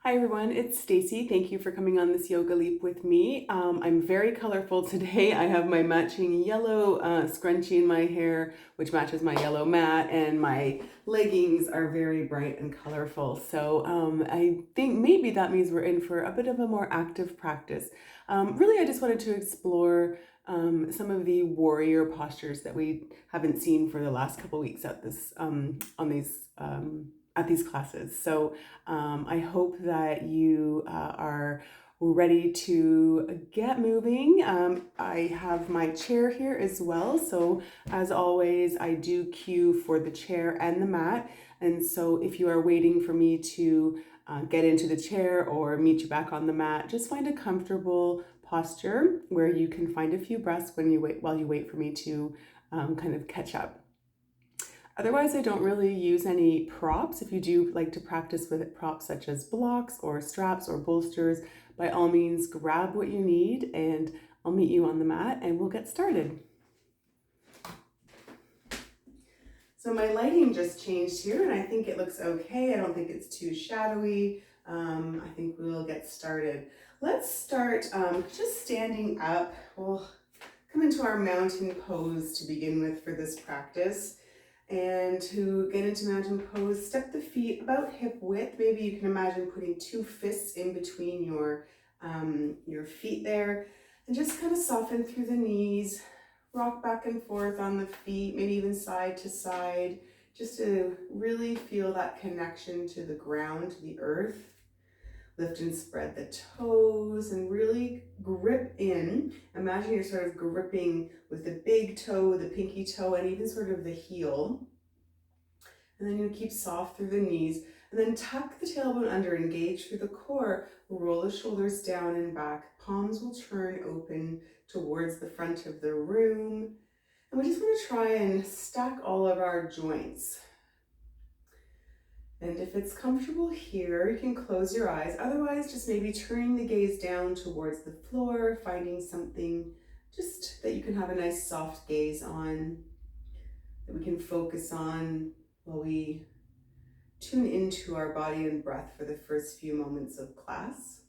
Hi everyone, it's Stacey. Thank you for coming on this yoga leap with me. I'm very colorful today. I have my matching yellow scrunchie in my hair, which matches my yellow mat, and my leggings are very bright and colorful. So I think maybe that means we're in for a bit of a more active practice. Really, I just wanted to explore some of the warrior postures that we haven't seen for the last couple weeks at this on these at these classes. So I hope that you are ready to get moving. I have my chair here as well. So as always, I do cue for the chair and the mat. And so if you are waiting for me to get into the chair or meet you back on the mat, just find a comfortable posture where you can find a few breaths while you wait for me to kind of catch up. Otherwise, I don't really use any props. If you do like to practice with props such as blocks or straps or bolsters, by all means, grab what you need and I'll meet you on the mat and we'll get started. So my lighting just changed here and I think it looks okay. I don't think it's too shadowy. I think we'll get started. Let's start just standing up. We'll come into our mountain pose to begin with for this practice. And to get into mountain pose, step the feet about hip width. Maybe you can imagine putting two fists in between your feet there. And just kind of soften through the knees. Rock back and forth on the feet, maybe even side to side, just to really feel that connection to the ground, to the earth. Lift and spread the toes and really grip in. Imagine you're sort of gripping with the big toe, the pinky toe, and even sort of the heel. And then you keep soft through the knees. And then tuck the tailbone under, engage through the core. Roll the shoulders down and back. Palms will turn open towards the front of the room. And we just want to try and stack all of our joints. And if it's comfortable here, you can close your eyes. Otherwise, just maybe turning the gaze down towards the floor, finding something just that you can have a nice soft gaze on, that we can focus on while we tune into our body and breath for the first few moments of class.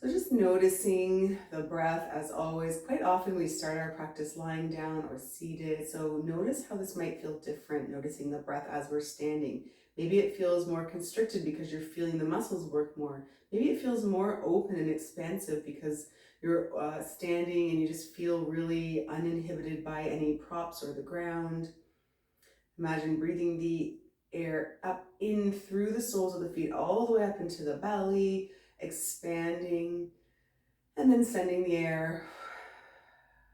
So just noticing the breath as always. Quite often we start our practice lying down or seated. So notice how this might feel different, noticing the breath as we're standing. Maybe it feels more constricted because you're feeling the muscles work more. Maybe it feels more open and expansive because you're standing and you just feel really uninhibited by any props or the ground. Imagine breathing the air up in through the soles of the feet, all the way up into the belly, expanding, and then sending the air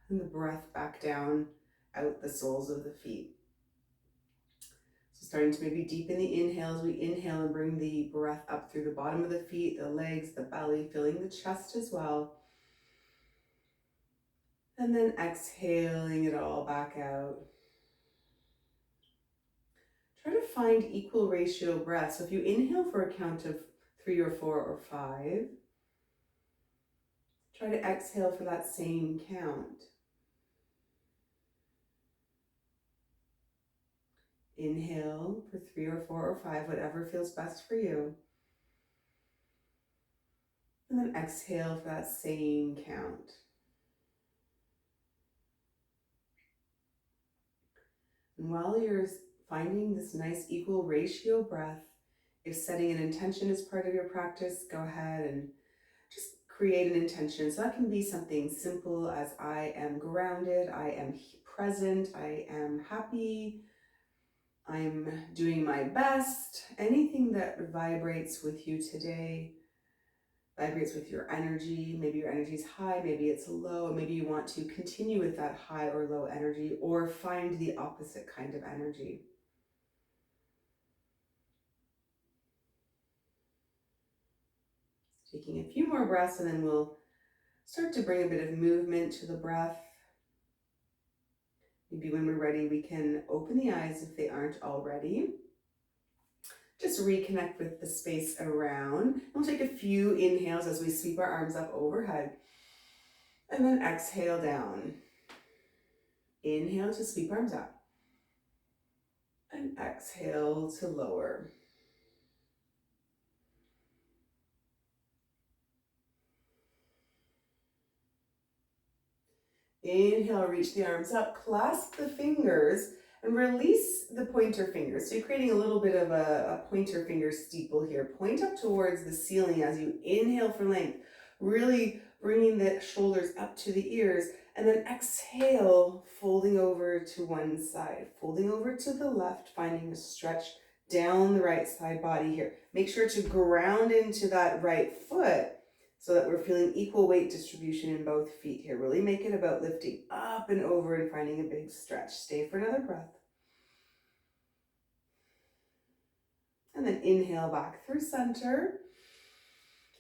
and the breath back down out the soles of the feet. So starting to maybe deepen the inhales, we inhale and bring the breath up through the bottom of the feet, the legs, the belly, filling the chest as well. And then exhaling it all back out. Try to find equal ratio breaths. So if you inhale for a count of 3 or 4 or 5, try to exhale for that same count. Inhale for 3 or 4 or 5, whatever feels best for you. And then exhale for that same count. And while you're finding this nice equal ratio breath, if setting an intention is part of your practice, go ahead and just create an intention. So that can be something simple as I am grounded, I am present, I am happy, I'm doing my best. Anything that vibrates with you today, vibrates with your energy. Maybe your energy is high, maybe it's low, maybe you want to continue with that high or low energy or find the opposite kind of energy. Taking a few more breaths and then we'll start to bring a bit of movement to the breath. Maybe when we're ready, we can open the eyes if they aren't already. Just reconnect with the space around. We'll take a few inhales as we sweep our arms up overhead. And then exhale down. Inhale to sweep arms up. And exhale to lower. Inhale, reach the arms up, clasp the fingers, and release the pointer fingers. So you're creating a little bit of a pointer finger steeple here. Point up towards the ceiling as you inhale for length, really bringing the shoulders up to the ears, and then exhale, folding over to one side, folding over to the left, finding a stretch down the right side body here. Make sure to ground into that right foot so that we're feeling equal weight distribution in both feet here. Really make it about lifting up and over and finding a big stretch. Stay for another breath. And then inhale back through center.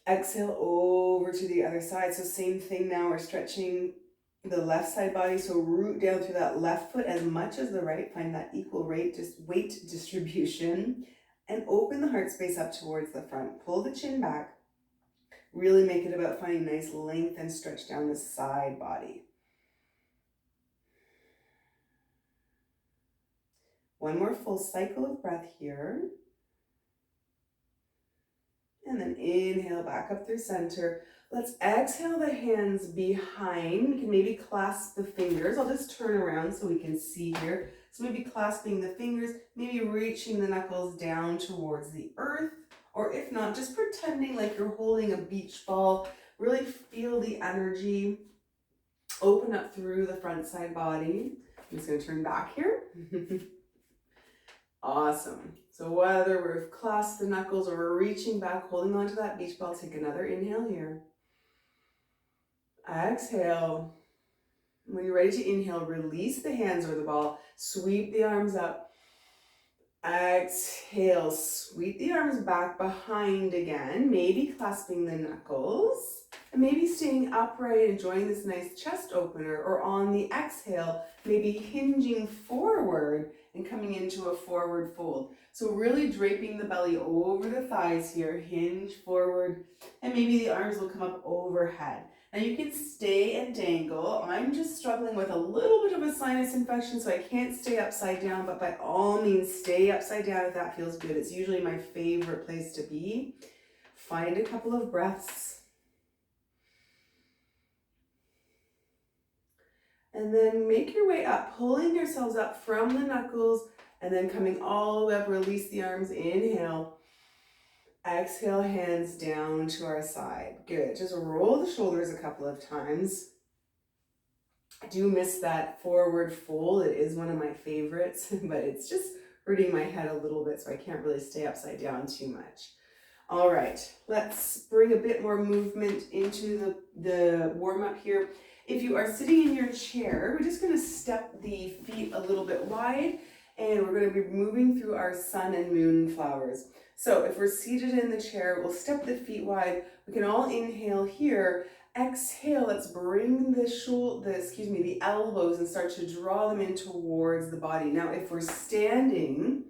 Exhale over to the other side. So same thing now, we're stretching the left side body. So root down through that left foot as much as the right. Find that equal weight distribution. And open the heart space up towards the front. Pull the chin back. Really make it about finding nice length and stretch down the side body. One more full cycle of breath here. And then inhale back up through center. Let's exhale the hands behind. You can maybe clasp the fingers. I'll just turn around so we can see here. So maybe clasping the fingers, maybe reaching the knuckles down towards the earth. Or if not, just pretending like you're holding a beach ball. Really feel the energy open up through the front side body. I'm just going to turn back here. Awesome. So whether we've clasped the knuckles or we're reaching back, holding onto that beach ball, take another inhale here. Exhale. When you're ready to inhale, release the hands or the ball. Sweep the arms up. Exhale, sweep the arms back behind again, maybe clasping the knuckles, and maybe staying upright, enjoying this nice chest opener, or on the exhale, maybe hinging forward and coming into a forward fold. So really draping the belly over the thighs here, hinge forward, and maybe the arms will come up overhead. Now you can stay and dangle. I'm just struggling with a little bit of a sinus infection, so I can't stay upside down, but by all means, stay upside down if that feels good. It's usually my favorite place to be. Find a couple of breaths. And then make your way up, pulling yourselves up from the knuckles, and then coming all the way up, release the arms, inhale. Exhale, hands down to our side. Good. Just roll the shoulders a couple of times. I do miss that forward fold. It is one of my favorites, but it's just hurting my head a little bit, so I can't really stay upside down too much. All right, let's bring a bit more movement into the warm-up here. If you are sitting in your chair, we're just going to step the feet a little bit wide, and we're going to be moving through our sun and moon flowers. So if we're seated in the chair, we'll step the feet wide. We can all inhale here. Exhale, let's bring the elbows and start to draw them in towards the body. Now, if we're standing,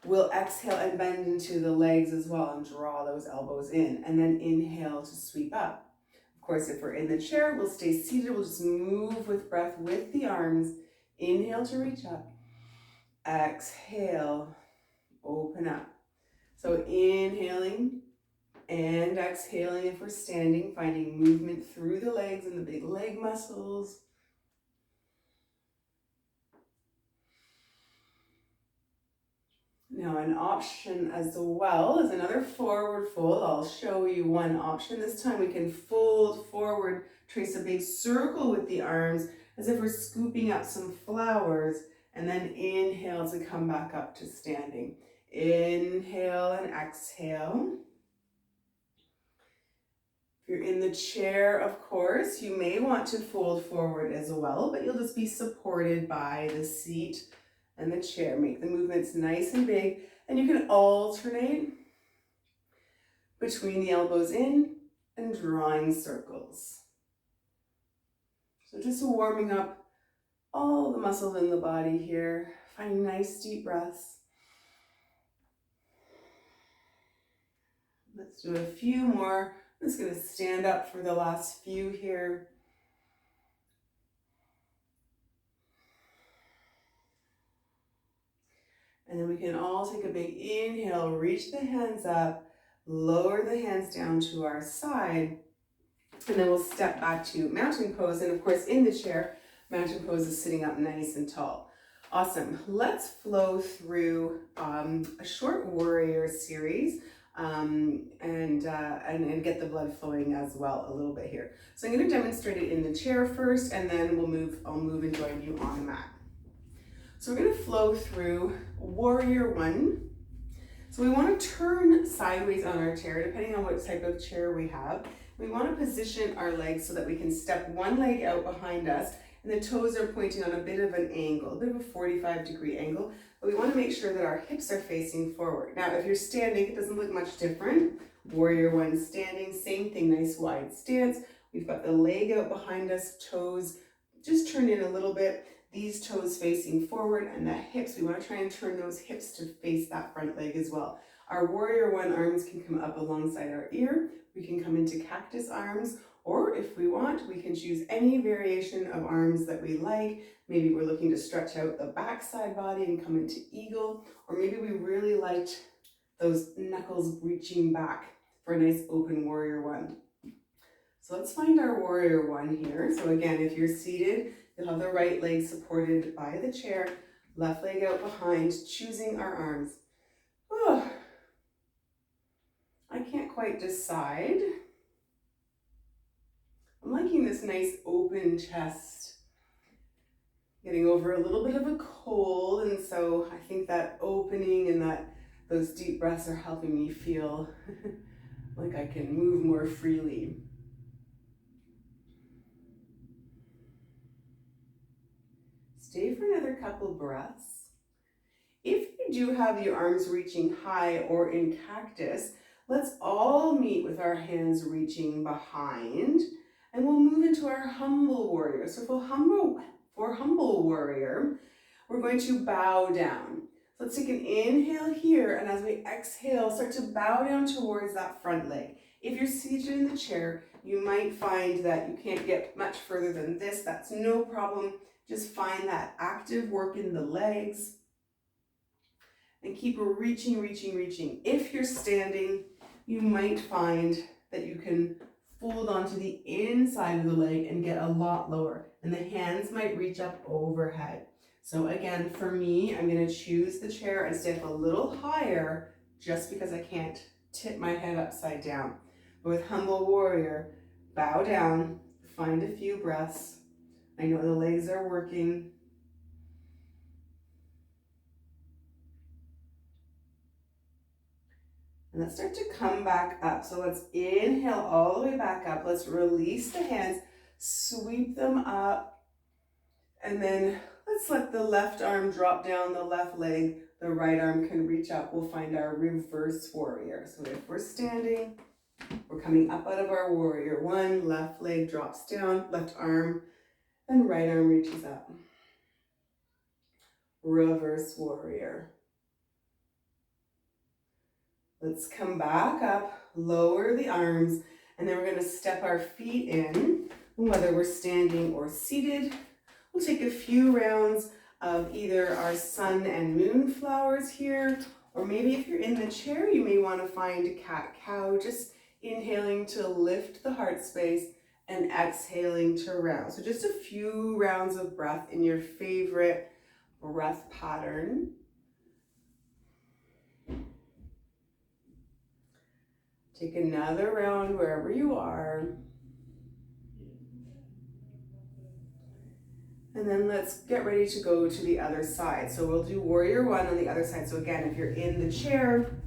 we'll exhale and bend into the legs as well and draw those elbows in. And then inhale to sweep up. Of course, if we're in the chair, we'll stay seated. We'll just move with breath with the arms. Inhale to reach up. Exhale, open up. So inhaling and exhaling if we're standing, finding movement through the legs and the big leg muscles. Now an option as well is another forward fold. I'll show you one option. This time we can fold forward, trace a big circle with the arms as if we're scooping up some flowers, and then inhale to come back up to standing. Inhale and exhale. If you're in the chair, of course, you may want to fold forward as well, but you'll just be supported by the seat and the chair. Make the movements nice and big, and you can alternate between the elbows in and drawing circles. So just warming up all the muscles in the body here. Find nice deep breaths. Let's do a few more. I'm just going to stand up for the last few here. And then we can all take a big inhale, reach the hands up, lower the hands down to our side, and then we'll step back to mountain pose. And of course, in the chair, Mountain pose is sitting up nice and tall. Awesome. Let's flow through a short warrior series and get the blood flowing as well a little bit here. So I'm going to demonstrate it in the chair first, and then I'll move and join you on the mat. So we're going to flow through warrior one. So we want to turn sideways on our chair, depending on what type of chair we have. We want to position our legs so that we can step one leg out behind us, and the toes are pointing on a bit of an angle, a bit of a 45-degree angle, but we want to make sure that our hips are facing forward. Now, if you're standing, it doesn't look much different. Warrior one standing, same thing, nice wide stance. We've got the leg out behind us, toes just turn in a little bit, these toes facing forward, and the hips, we want to try and turn those hips to face that front leg as well. Our warrior one arms can come up alongside our ear. We can come into cactus arms, or if we want, we can choose any variation of arms that we like. Maybe we're looking to stretch out the backside body and come into eagle, or maybe we really liked those knuckles reaching back for a nice open warrior one. So let's find our warrior one here. So again, if you're seated, you'll have the right leg supported by the chair, left leg out behind, choosing our arms. Oh, I can't quite decide. I'm liking this nice open chest, getting over a little bit of a cold, and so I think that opening and those deep breaths are helping me feel like I can move more freely. Stay for another couple breaths. If you do have your arms reaching high or in cactus, let's all meet with our hands reaching behind, and we'll move into our humble warrior. So for humble warrior, we're going to bow down. So let's take an inhale here, and as we exhale, start to bow down towards that front leg. If you're seated in the chair, you might find that you can't get much further than this. That's no problem. Just find that active work in the legs and keep reaching, reaching, reaching. If you're standing, you might find that you can fold onto the inside of the leg and get a lot lower, and the hands might reach up overhead. So again, for me, I'm going to choose the chair and stay up a little higher just because I can't tip my head upside down. But with humble warrior, bow down, find a few breaths. I know the legs are working. And let's start to come back up. So let's inhale all the way back up. Let's release the hands, sweep them up, and then let's let the left arm drop down the left leg. The right arm can reach up. We'll find our reverse warrior. So if we're standing, we're coming up out of our warrior one, left leg drops down, left arm, and right arm reaches up. Reverse warrior. Let's come back up, lower the arms, and then we're going to step our feet in, whether we're standing or seated. We'll take a few rounds of either our sun and moon flowers here, or maybe if you're in the chair, you may want to find cat-cow, just inhaling to lift the heart space and exhaling to round. So just a few rounds of breath in your favorite breath pattern. Take another round wherever you are. And then let's get ready to go to the other side. So we'll do warrior one on the other side. So again, if you're in the chair,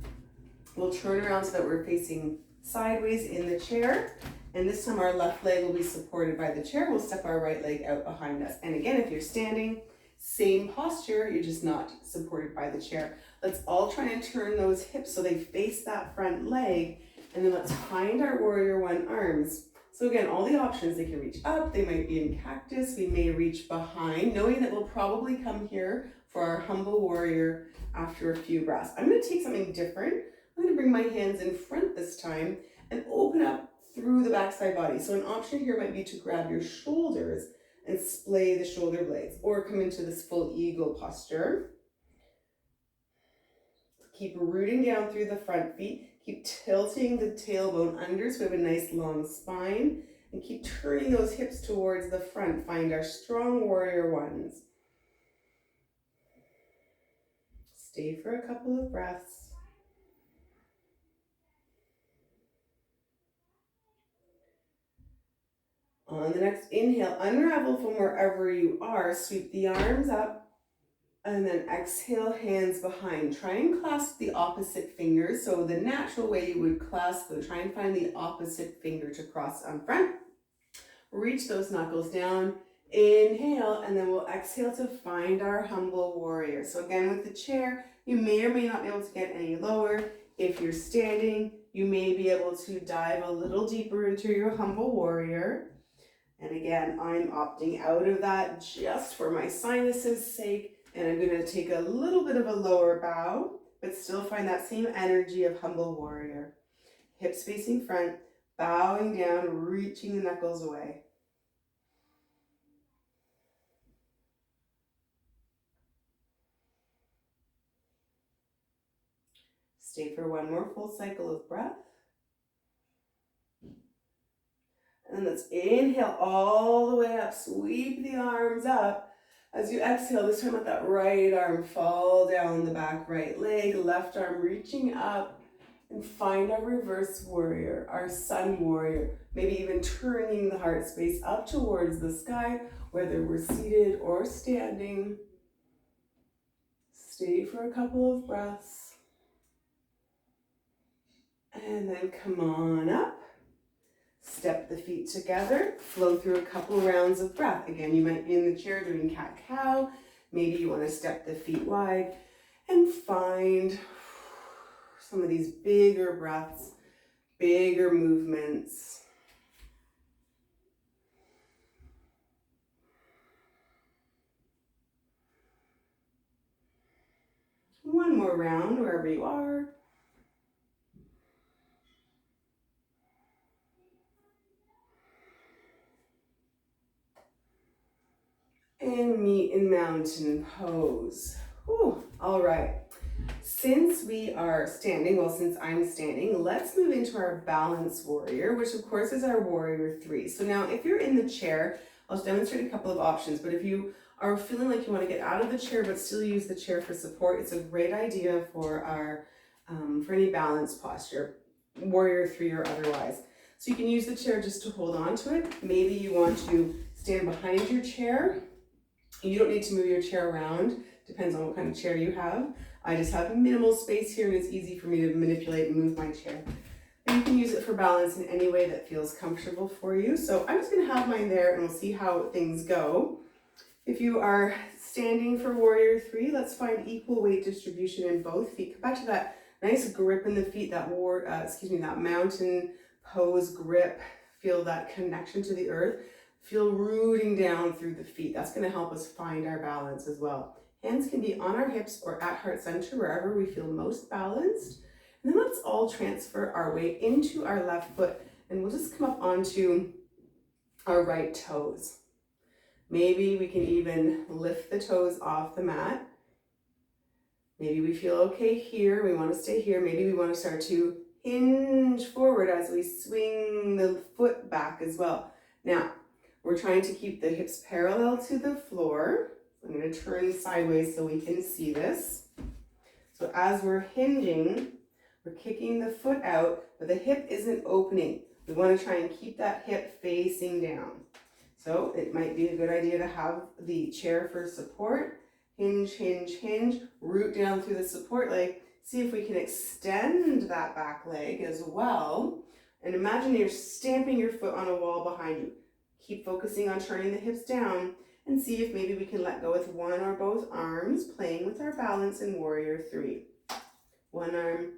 we'll turn around so that we're facing sideways in the chair. And this time our left leg will be supported by the chair. We'll step our right leg out behind us. And again, if you're standing, same posture, you're just not supported by the chair. Let's all try and turn those hips so they face that front leg. And then let's find our warrior one arms. So again, all the options, they can reach up, they might be in cactus, we may reach behind, knowing that we'll probably come here for our humble warrior after a few breaths. I'm going to take something different. I'm going to bring my hands in front this time and open up through the backside body. So an option here might be to grab your shoulders and splay the shoulder blades, or come into this full eagle posture. Keep rooting down through the front feet. Keep tilting the tailbone under so we have a nice long spine, and keep turning those hips towards the front. Find our strong warrior ones. Stay for a couple of breaths. On the next inhale, unravel from wherever you are. Sweep the arms up. And then exhale, hands behind. Try and clasp the opposite fingers. So the natural way you would clasp them, try and find the opposite finger to cross on front. Reach those knuckles down. Inhale, and then we'll exhale to find our humble warrior. So again, with the chair, you may or may not be able to get any lower. If you're standing, you may be able to dive a little deeper into your humble warrior. And again, I'm opting out of that just for my sinuses' sake. And I'm going to take a little bit of a lower bow, but still find that same energy of humble warrior. Hips facing front, bowing down, reaching the knuckles away. Stay for one more full cycle of breath. And then let's inhale all the way up, sweep the arms up. As you exhale, this time let that right arm fall down the back right leg, left arm reaching up, and find our reverse warrior, our sun warrior. Maybe even turning the heart space up towards the sky, whether we're seated or standing. Stay for a couple of breaths. And then come on up. Step the feet together, flow through a couple rounds of breath. Again, you might be in the chair doing cat-cow. Maybe you want to step the feet wide and find some of these bigger breaths, bigger movements. One more round wherever you are. And meet in mountain pose. Whew. All right. Since we are standing, well, since I'm standing, let's move into our balance warrior, which of course is our warrior 3. So now if you're in the chair, I'll just demonstrate a couple of options, but if you are feeling like you want to get out of the chair but still use the chair for support, it's a great idea for our for any balance posture, warrior 3 or otherwise. So you can use the chair just to hold on to it. Maybe you want to stand behind your chair. You don't need to move your chair around. Depends on what kind of chair you have. I just have minimal space here and it's easy for me to manipulate and move my chair. And you can use it for balance in any way that feels comfortable for you. So I'm just going to have mine there and we'll see how things go. If you are standing for warrior 3, let's find equal weight distribution in both feet. Come back to that nice grip in the feet, that that mountain pose grip. Feel that connection to the earth. Feel rooting down through the feet. That's going to help us find our balance as well. Hands can be on our hips or at heart center, wherever we feel most balanced. And then let's all transfer our weight into our left foot and we'll just come up onto our right toes. Maybe we can even lift the toes off the mat. Maybe we feel okay here. We want to stay here. Maybe we want to start to hinge forward as we swing the foot back as well. Now, we're trying to keep the hips parallel to the floor. I'm going to turn sideways so we can see this. So as we're hinging, we're kicking the foot out, but the hip isn't opening. We want to try and keep that hip facing down. So it might be a good idea to have the chair for support. Hinge, hinge, hinge, root down through the support leg. See if we can extend that back leg as well. And imagine you're stamping your foot on a wall behind you. Keep focusing on turning the hips down and see if maybe we can let go with one or both arms, playing with our balance in warrior 3. One arm,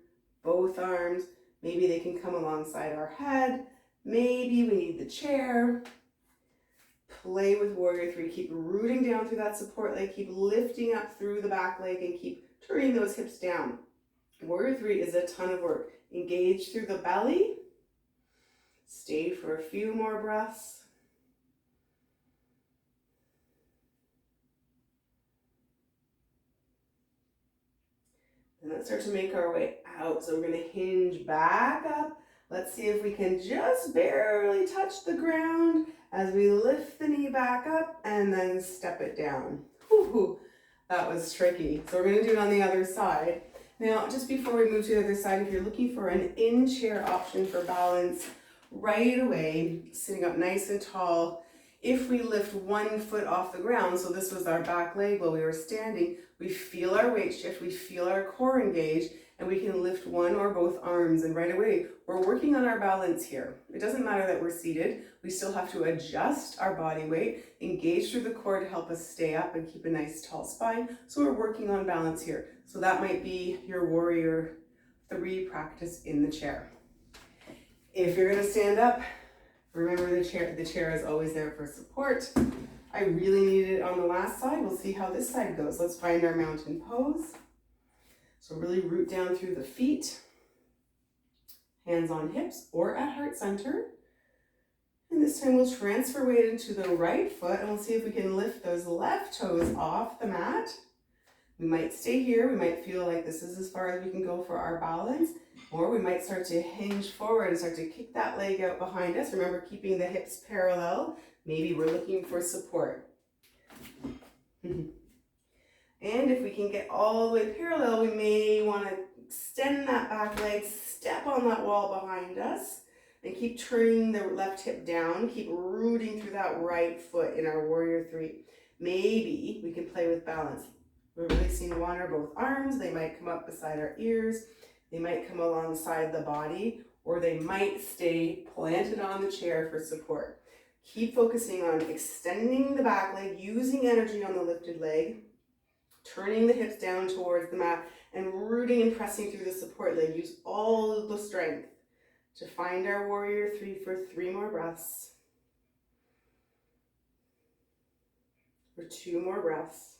both arms, maybe they can come alongside our head. Maybe we need the chair. Play with warrior 3. Keep rooting down through that support leg. Keep lifting up through the back leg and keep turning those hips down. Warrior 3 is a ton of work. Engage through the belly. Stay for a few more breaths. And let's start to make our way out. So we're going to hinge back up, Let's see if we can just barely touch the ground as we lift the knee back up and then step it down. Whew, that was tricky. So we're going to do it on the other side. Now, just before we move to the other side, if you're looking for an in-chair option for balance, right away, sitting up nice and tall, if we lift one foot off the ground, so this was our back leg while we were standing, we feel our weight shift, we feel our core engage, and we can lift one or both arms, and right away, we're working on our balance here. It doesn't matter that we're seated, we still have to adjust our body weight, engage through the core to help us stay up and keep a nice tall spine, so we're working on balance here. So that might be your warrior 3 practice in the chair. If you're gonna stand up, remember the chair is always there for support. I really needed it on the last side. We'll see how this side goes. Let's find our mountain pose. So really root down through the feet, hands on hips or at heart center. And this time we'll transfer weight into the right foot and we'll see if we can lift those left toes off the mat. We might stay here. We might feel like this is as far as we can go for our balance, or we might start to hinge forward and start to kick that leg out behind us. Remember, keeping the hips parallel. Maybe we're looking for support. And if we can get all the way parallel, we may want to extend that back leg, step on that wall behind us, and keep turning the left hip down. Keep rooting through that right foot in our warrior 3. Maybe we can play with balance. We're releasing one or both arms. They might come up beside our ears. They might come alongside the body, or they might stay planted on the chair for support. Keep focusing on extending the back leg, using energy on the lifted leg, turning the hips down towards the mat, and rooting and pressing through the support leg. Use all of the strength to find our warrior 3 for 3 more breaths. For 2 more breaths.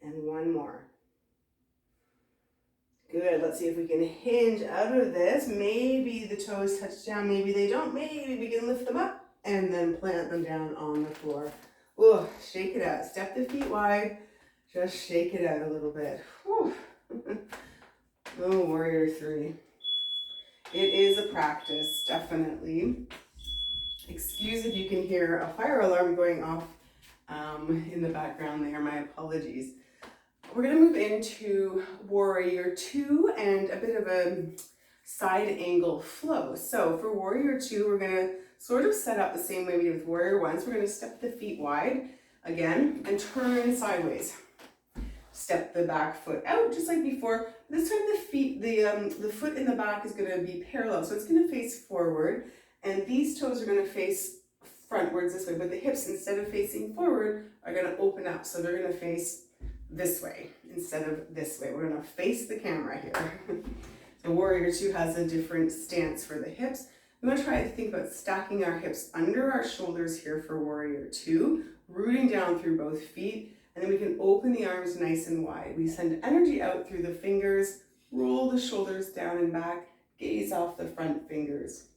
And 1 more. Good, let's see if we can hinge out of this. Maybe the toes touch down, maybe they don't. Maybe we can lift them up and then plant them down on the floor. Oh, shake it out. Step the feet wide. Just shake it out a little bit. Whew. Oh, warrior 3. It is a practice, definitely. Excuse if you can hear a fire alarm going off in the background there. My apologies. We're going to move into warrior 2 and a bit of a side angle flow. So for warrior 2, we're going to sort of set up the same way we did with warrior 1. So we're going to step the feet wide again and turn sideways. Step the back foot out just like before. This time the foot in the back is going to be parallel. So it's going to face forward, and these toes are going to face frontwards this way, but the hips, instead of facing forward, are going to open up. So they're going to face this way instead of this way. We're going to face the camera here. So warrior 2 has a different stance for the hips. I'm going to try to think about stacking our hips under our shoulders here for warrior 2, rooting down through both feet, and then we can open the arms nice and wide. We send energy out through the fingers, roll the shoulders down and back, gaze off the front fingers.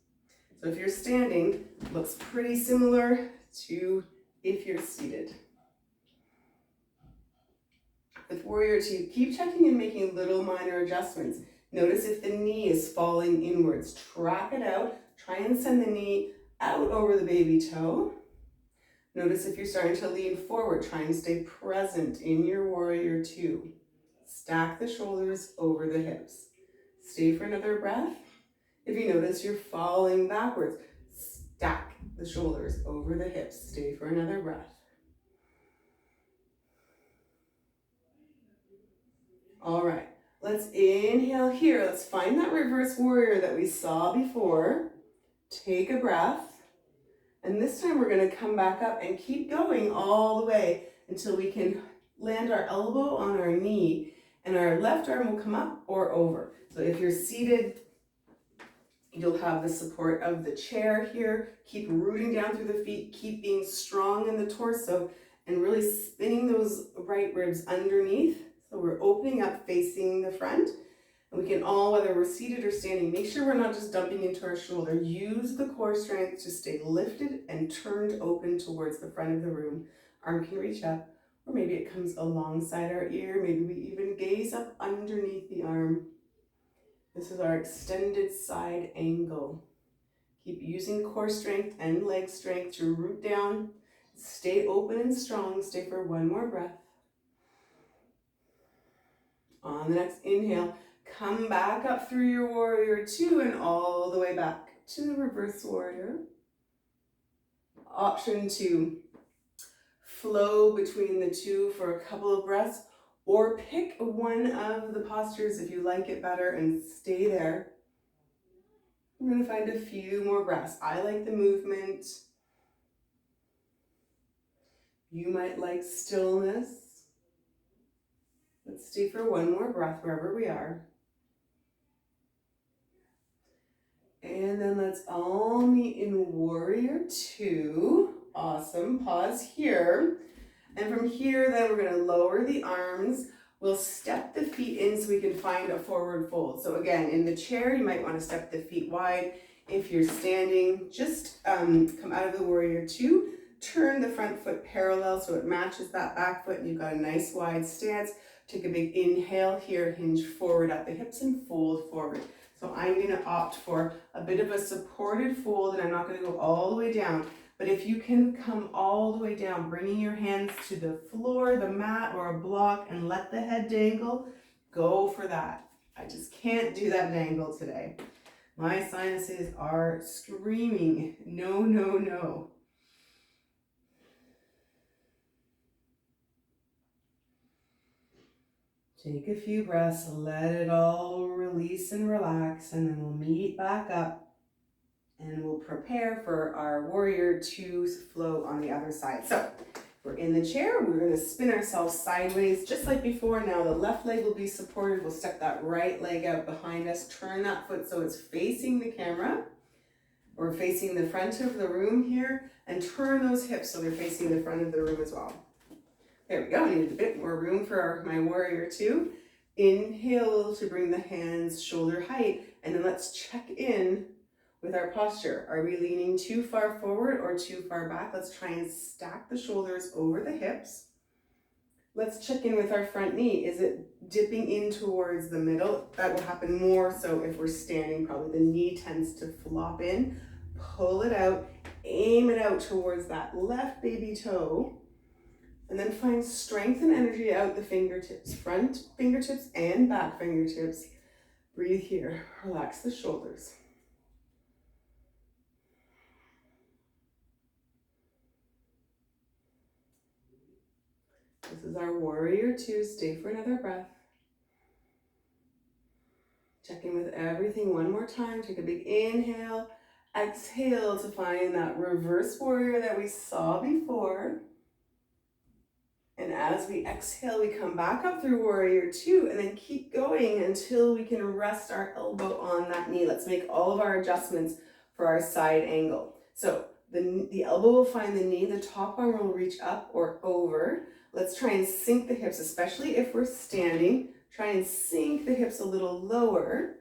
So if you're standing, it looks pretty similar to if you're seated. With warrior 2, keep checking and making little minor adjustments. Notice if the knee is falling inwards. Track it out. Try and send the knee out over the baby toe. Notice if you're starting to lean forward. Try and stay present in your warrior 2. Stack the shoulders over the hips. Stay for another breath. If you notice you're falling backwards, stack the shoulders over the hips. Stay for another breath. All right, let's inhale here. Let's find that reverse warrior that we saw before. Take a breath. And this time we're going to come back up and keep going all the way until we can land our elbow on our knee, and our left arm will come up or over. So if you're seated, you'll have the support of the chair here. Keep rooting down through the feet. Keep being strong in the torso and really spinning those right ribs underneath. So we're opening up facing the front, and we can all, whether we're seated or standing, make sure we're not just dumping into our shoulder. Use the core strength to stay lifted and turned open towards the front of the room. Arm can reach up, or maybe it comes alongside our ear. Maybe we even gaze up underneath the arm. This is our extended side angle. Keep using core strength and leg strength to root down. Stay open and strong. Stay for one more breath. On the next inhale, come back up through your warrior two and all the way back to the reverse warrior. Option to flow between the two for a couple of breaths, or pick one of the postures if you like it better and stay there. We're going to find a few more breaths. I like the movement. You might like stillness. Let's stay for one more breath wherever we are. And then let's all meet in warrior two. Awesome. Pause here. And from here, then we're going to lower the arms. We'll step the feet in so we can find a forward fold. So again, in the chair, you might want to step the feet wide. If you're standing, just come out of the warrior two. Turn the front foot parallel so it matches that back foot and you've got a nice wide stance. Take a big inhale here, hinge forward at the hips and fold forward. So I'm going to opt for a bit of a supported fold, and I'm not going to go all the way down. But if you can come all the way down, bringing your hands to the floor, the mat, or a block, and let the head dangle, go for that. I just can't do that dangle today. My sinuses are screaming, no, no, no. Take a few breaths, let it all release and relax, and then we'll meet back up and we'll prepare for our warrior two flow on the other side. So we're in the chair, we're going to spin ourselves sideways just like before. Now the left leg will be supported. We'll step that right leg out behind us, turn that foot so it's facing the camera or facing the front of the room here, and turn those hips so they're facing the front of the room as well. There we go. I needed a bit more room for my warrior two. Inhale to bring the hands shoulder height, and then let's check in with our posture. Are we leaning too far forward or too far back? Let's try and stack the shoulders over the hips. Let's check in with our front knee. Is it dipping in towards the middle? That will happen more so if we're standing. Probably the knee tends to flop in. Pull it out, aim it out towards that left baby toe. And then find strength and energy out the fingertips, front fingertips and back fingertips. Breathe here, relax the shoulders. This is our warrior two. Stay for another breath. Check in with everything one more time. Take a big inhale, exhale to find that reverse warrior that we saw before. And as we exhale, we come back up through warrior two and then keep going until we can rest our elbow on that knee. Let's make all of our adjustments for our side angle. So the elbow will find the knee, the top arm will reach up or over. Let's try and sink the hips, especially if we're standing. Try and sink the hips a little lower.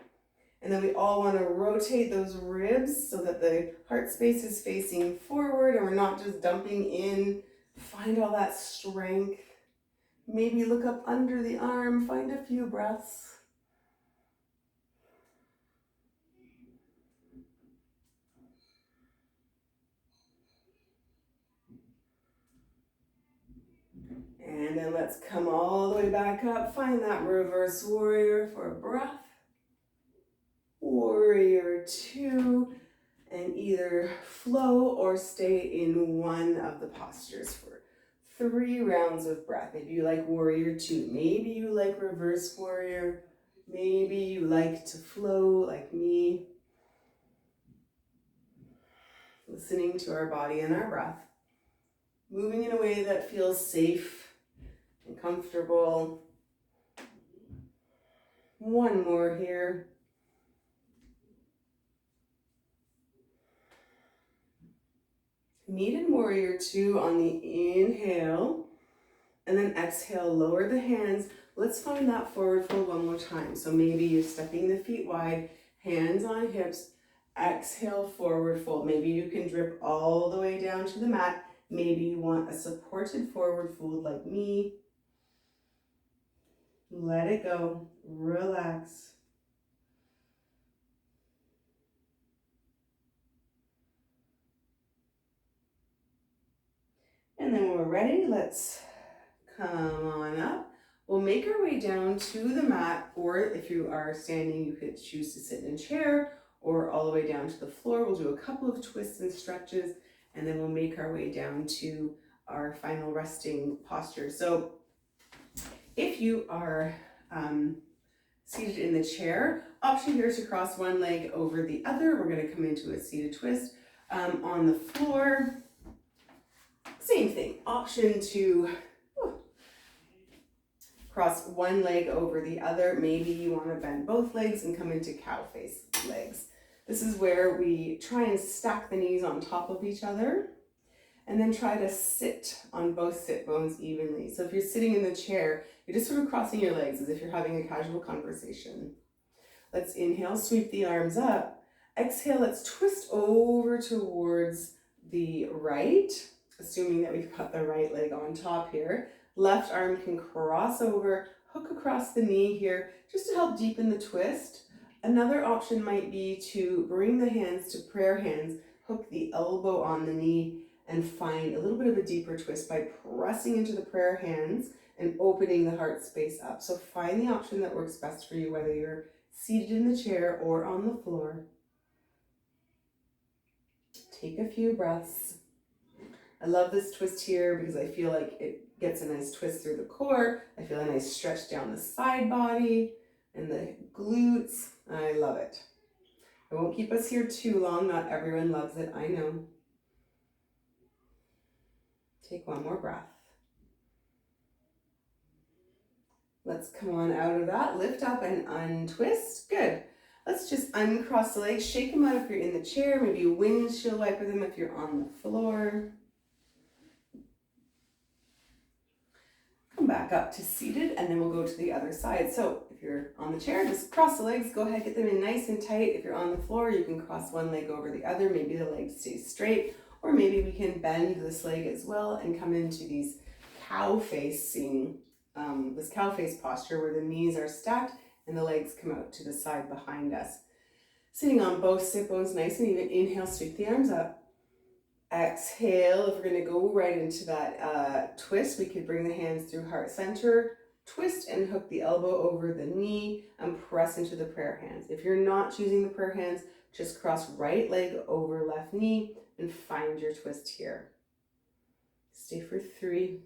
And then we all want to rotate those ribs so that the heart space is facing forward and we're not just dumping in. Find all that strength. Maybe look up under the arm, find a few breaths. And then let's come all the way back up. Find that reverse warrior for a breath. Warrior two. And either flow or stay in one of the postures for 3 rounds of breath. Maybe you like warrior two. Maybe you like reverse warrior. Maybe you like to flow like me. Listening to our body and our breath. Moving in a way that feels safe and comfortable. One more here. Meet in warrior two on the inhale, and then exhale, lower the hands. Let's find that forward fold one more time. So maybe you're stepping the feet wide, hands on hips, exhale, forward fold. Maybe you can drip all the way down to the mat. Maybe you want a supported forward fold like me. Let it go, relax. ready, let's come on up. We'll make our way down to the mat, or if you are standing, you could choose to sit in a chair or all the way down to the floor. We'll do a couple of twists and stretches, and then we'll make our way down to our final resting posture. So if you are seated in the chair, option here is to cross one leg over the other. We're going to come into a seated twist. On the floor, same thing, option to cross one leg over the other. Maybe you want to bend both legs and come into cow face legs. This is where we try and stack the knees on top of each other and then try to sit on both sit bones evenly. So if you're sitting in the chair, you're just sort of crossing your legs as if you're having a casual conversation. Let's inhale, sweep the arms up. Exhale, let's twist over towards the right, assuming that we've got the right leg on top here. Left arm can cross over, hook across the knee here, just to help deepen the twist. Another option might be to bring the hands to prayer hands, hook the elbow on the knee, and find a little bit of a deeper twist by pressing into the prayer hands and opening the heart space up. So find the option that works best for you, whether you're seated in the chair or on the floor. Take a few breaths. I love this twist here because I feel like it gets a nice twist through the core. I feel a nice stretch down the side body and the glutes. I love it. I won't keep us here too long. Not everyone loves it, I know. Take one more breath. Let's come on out of that. Lift up and untwist. Good. Let's just uncross the legs. Shake them out if you're in the chair. Maybe you windshield wiper them if you're on the floor. Come back up to seated, and then we'll go to the other side. So if you're on the chair, just cross the legs. Go ahead, get them in nice and tight. If you're on the floor, you can cross one leg over the other. Maybe the leg stays straight, or maybe we can bend this leg as well and come into these cow facing, this cow face posture where the knees are stacked and the legs come out to the side behind us. Sitting on both sit bones nice and even. Inhale, sweep the arms up. Exhale, if we're going to go right into that twist, we could bring the hands through heart center, twist and hook the elbow over the knee and press into the prayer hands. If you're not choosing the prayer hands, just cross right leg over left knee and find your twist here. Stay for 3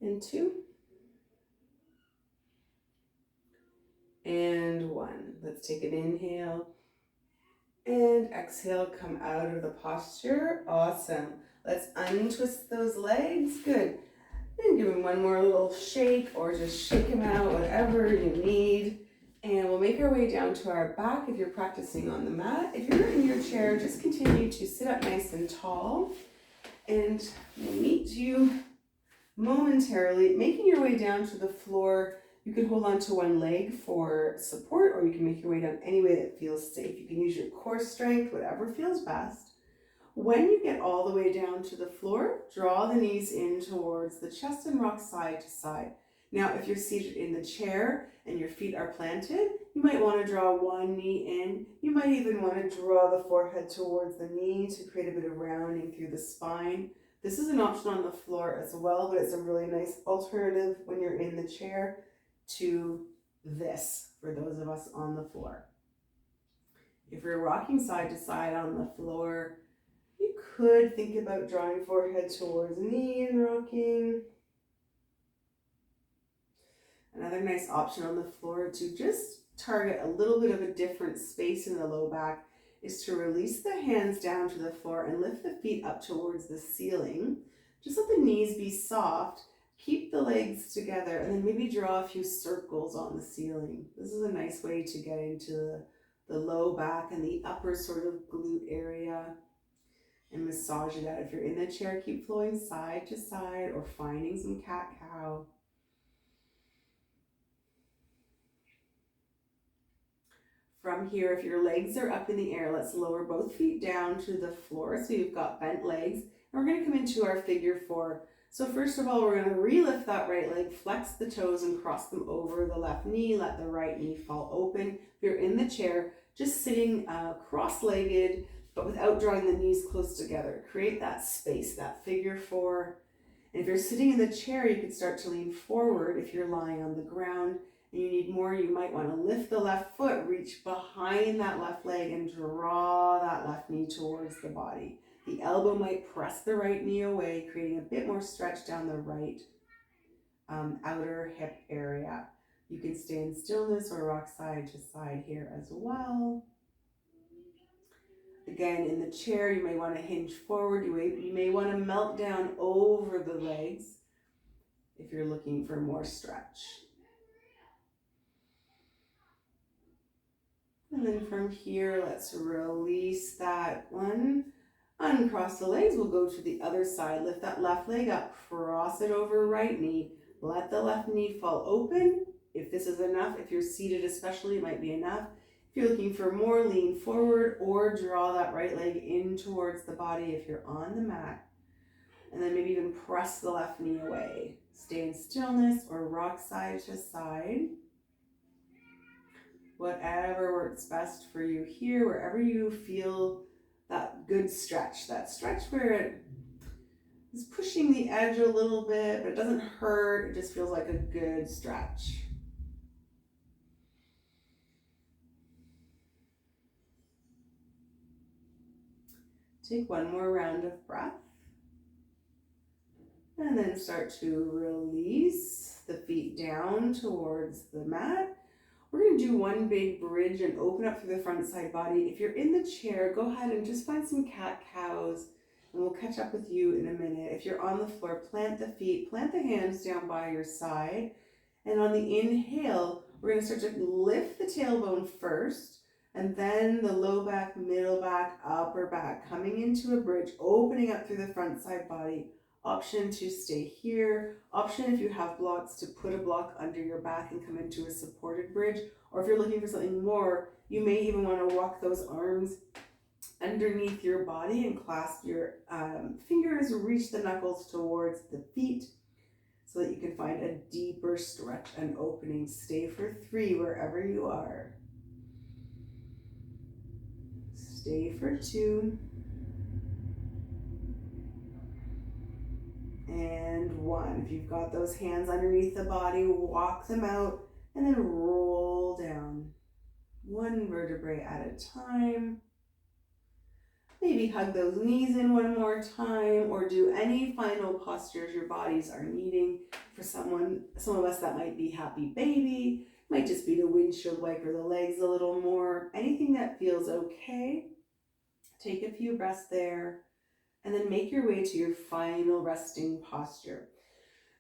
and 2 and 1. Let's take an inhale. And exhale, come out of the posture. Awesome. Let's untwist those legs. Good. And give them one more little shake or just shake them out, whatever you need. And we'll make our way down to our back if you're practicing on the mat. If you're in your chair, just continue to sit up nice and tall. And we'll meet you momentarily, making your way down to the floor. You can hold on to one leg for support, or you can make your way down any way that feels safe. You can use your core strength, whatever feels best. When you get all the way down to the floor, draw the knees in towards the chest and rock side to side. Now, if you're seated in the chair and your feet are planted, you might want to draw one knee in. You might even want to draw the forehead towards the knee to create a bit of rounding through the spine. This is an option on the floor as well, but it's a really nice alternative when you're in the chair to this for those of us on the floor. If you're rocking side to side on the floor, you could think about drawing forehead towards knee and rocking. Another nice option on the floor to just target a little bit of a different space in the low back is to release the hands down to the floor and lift the feet up towards the ceiling. Just let the knees be soft. Keep the legs together and then maybe draw a few circles on the ceiling. This is a nice way to get into the low back and the upper sort of glute area and massage it out. If you're in the chair, keep flowing side to side or finding some cat-cow. From here, if your legs are up in the air, let's lower both feet down to the floor so you've got bent legs. And we're going to come into our figure 4. So first of all, we're going to relift that right leg, flex the toes and cross them over the left knee. Let the right knee fall open. If you're in the chair, just sitting cross-legged, but without drawing the knees close together. Create that space, that figure four. And if you're sitting in the chair, you can start to lean forward. If you're lying on the ground and you need more, you might want to lift the left foot, reach behind that left leg and draw that left knee towards the body. The elbow might press the right knee away, creating a bit more stretch down the right outer hip area. You can stay in stillness or rock side to side here as well. Again, in the chair, you may want to hinge forward. You may want to melt down over the legs if you're looking for more stretch. And then from here, let's release that one. Uncross the legs. We'll go to the other side. Lift that left leg up. Cross it over right knee. Let the left knee fall open. If this is enough, if you're seated especially, it might be enough. If you're looking for more, lean forward or draw that right leg in towards the body if you're on the mat. And then maybe even press the left knee away. Stay in stillness or rock side to side. Whatever works best for you here, wherever you feel that good stretch. That stretch where it is pushing the edge a little bit, but it doesn't hurt. It just feels like a good stretch. Take one more round of breath. And then start to release the feet down towards the mat. We're going to do one big bridge and open up through the front side body. If you're in the chair, go ahead and just find some cat-cows, and we'll catch up with you in a minute. If you're on the floor, plant the feet, plant the hands down by your side. And on the inhale, we're going to start to lift the tailbone first, and then the low back, middle back, upper back, coming into a bridge, opening up through the front side body. Option to stay here. Option if you have blocks to put a block under your back and come into a supported bridge. Or if you're looking for something more, you may even want to walk those arms underneath your body and clasp your fingers, reach the knuckles towards the feet so that you can find a deeper stretch and opening. Stay for 3 wherever you are. Stay for 2. And 1. If you've got those hands underneath the body, walk them out and then roll down. 1 vertebrae at a time. Maybe hug those knees in one more time, or do any final postures your bodies are needing. For some of us that might be happy baby, might just be the windshield wiper the legs a little more. Anything that feels okay. Take a few breaths there. And then make your way to your final resting posture.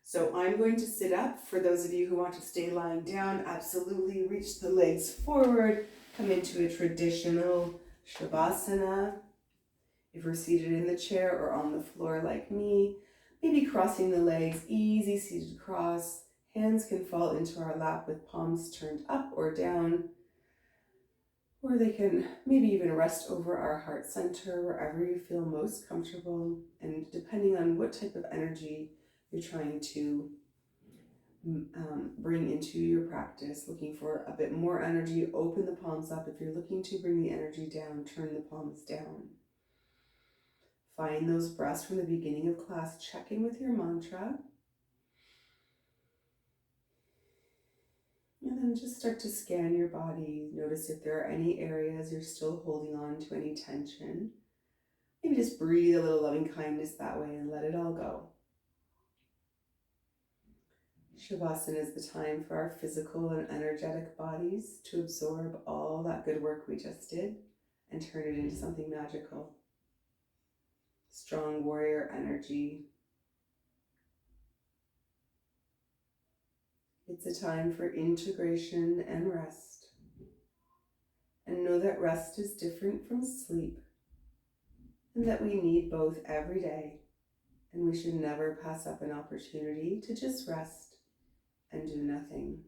So I'm going to sit up. For those of you who want to stay lying down, absolutely reach the legs forward. Come into a traditional Shavasana. If we're seated in the chair or on the floor like me, maybe crossing the legs, easy seated cross. Hands can fall into our lap with palms turned up or down. Or they can maybe even rest over our heart center, wherever you feel most comfortable. And depending on what type of energy you're trying to bring into your practice, looking for a bit more energy, open the palms up. If you're looking to bring the energy down, turn the palms down. Find those breaths from the beginning of class. Check in with your mantra. And then just start to scan your body. Notice if there are any areas you're still holding on to any tension. Maybe just breathe a little loving kindness that way and let it all go. Shavasana is the time for our physical and energetic bodies to absorb all that good work we just did and turn it into something magical. Strong warrior energy. It's a time for integration and rest. And know that rest is different from sleep, and that we need both every day, and we should never pass up an opportunity to just rest and do nothing.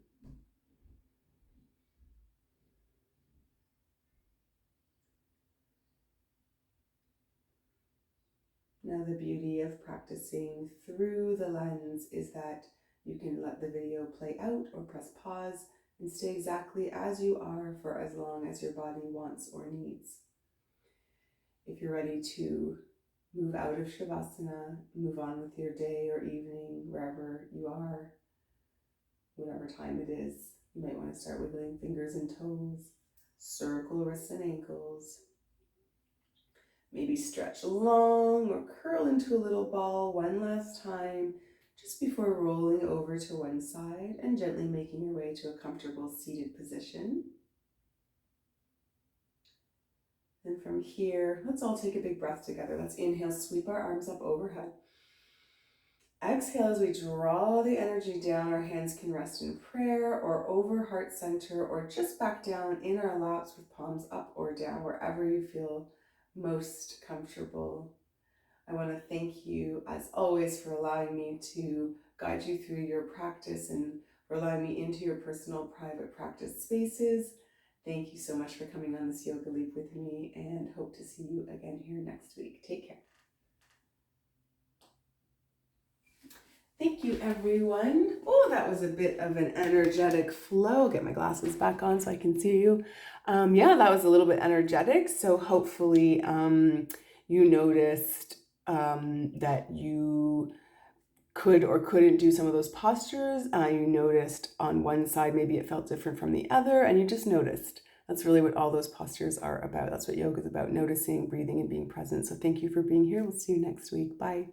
Now, the beauty of practicing through the lens is that you can let the video play out or press pause and stay exactly as you are for as long as your body wants or needs. if you're ready to move out of Shavasana, move on with your day or evening, wherever you are, whatever time it is. You might want to start wiggling fingers and toes, circle wrists and ankles. Maybe stretch long or curl into a little ball one last time, just before rolling over to one side and gently making your way to a comfortable seated position. And from here, let's all take a big breath together. Let's inhale, sweep our arms up overhead. Exhale as we draw the energy down. Our hands can rest in prayer or over heart center or just back down in our laps with palms up or down, wherever you feel most comfortable. I want to thank you, as always, for allowing me to guide you through your practice and for allowing me into your personal private practice spaces. Thank you so much for coming on this yoga leap with me, and hope to see you again here next week. Take care. Thank you, everyone. Oh, that was a bit of an energetic flow. Get my glasses back on so I can see you. Yeah, that was a little bit energetic. So hopefully you noticed that you could or couldn't do some of those postures. You noticed on one side, maybe it felt different from the other, and you just noticed. That's really what all those postures are about. That's what yoga is about, noticing, breathing, and being present. So thank you for being here. We'll see you next week. Bye.